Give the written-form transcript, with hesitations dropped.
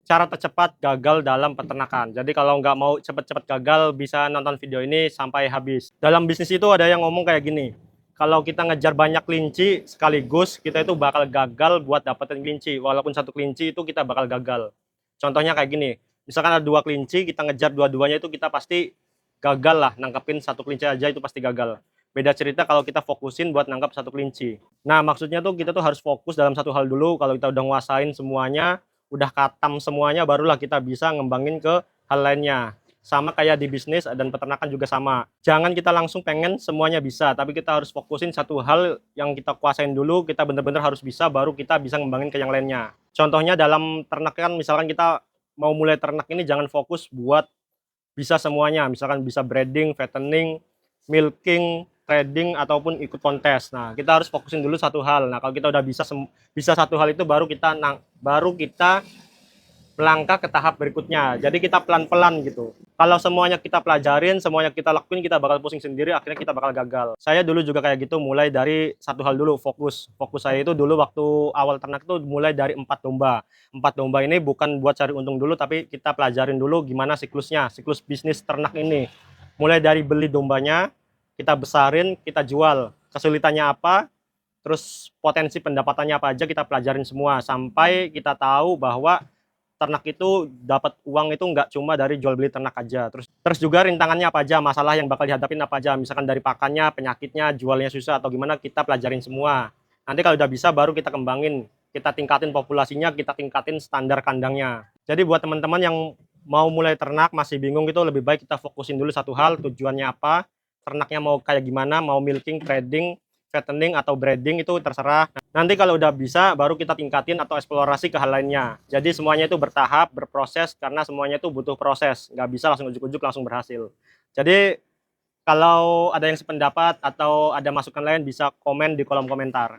Cara tercepat gagal dalam peternakan. Jadi kalau nggak mau cepat-cepat gagal, bisa nonton video ini sampai habis. Dalam bisnis itu ada yang ngomong kayak gini, kalau kita ngejar banyak kelinci sekaligus, kita itu bakal gagal buat dapetin kelinci. Walaupun satu kelinci itu kita bakal gagal. Contohnya kayak gini, misalkan ada 2 kelinci, kita ngejar dua-duanya itu kita pasti gagal lah, nangkepin satu kelinci aja itu pasti gagal. Beda cerita kalau kita fokusin buat nangkap satu kelinci. Nah, maksudnya tuh kita tuh harus fokus dalam satu hal dulu. Kalau kita udah nguasain semuanya, udah katam semuanya, barulah kita bisa ngembangin ke hal lainnya. Sama kayak di bisnis dan peternakan juga sama. Jangan kita langsung pengen semuanya bisa, tapi kita harus fokusin satu hal yang kita kuasain dulu, kita bener-bener harus bisa, baru kita bisa ngembangin ke yang lainnya. Contohnya dalam ternak kan, misalkan kita mau mulai ternak ini jangan fokus buat bisa semuanya, misalkan bisa breeding, fattening, milking, trading, ataupun ikut kontes. Nah, kita harus fokusin dulu satu hal. Nah, kalau kita udah bisa satu hal itu, baru kita melangkah ke tahap berikutnya. Jadi kita pelan-pelan gitu. Kalau semuanya kita pelajarin, semuanya kita lakuin, kita bakal pusing sendiri, akhirnya kita bakal gagal. Saya dulu juga kayak gitu, mulai dari satu hal dulu, fokus. Fokus saya itu dulu waktu awal ternak itu mulai dari 4 domba. 4 domba ini bukan buat cari untung dulu, tapi kita pelajarin dulu gimana siklusnya, siklus bisnis ternak ini. Mulai dari beli dombanya, kita besarin, kita jual. Kesulitannya apa, terus potensi pendapatannya apa aja kita pelajarin semua, sampai kita tahu bahwa ternak itu dapat uang itu nggak cuma dari jual beli ternak aja. Terus juga rintangannya apa aja, masalah yang bakal dihadapin apa aja, misalkan dari pakannya, penyakitnya, jualnya susah atau gimana, kita pelajarin semua. Nanti kalau udah bisa baru kita kembangin, kita tingkatin populasinya, kita tingkatin standar kandangnya. Jadi buat teman-teman yang mau mulai ternak masih bingung gitu, lebih baik kita fokusin dulu satu hal, tujuannya apa, ternaknya mau kayak gimana, mau milking, trading, fattening atau breeding itu terserah. Nanti kalau udah bisa baru kita tingkatin atau eksplorasi ke hal lainnya. Jadi semuanya itu bertahap, berproses, karena semuanya itu butuh proses. Nggak bisa langsung ujuk-ujuk langsung berhasil. Jadi kalau ada yang sependapat atau ada masukan lain bisa komen di kolom komentar.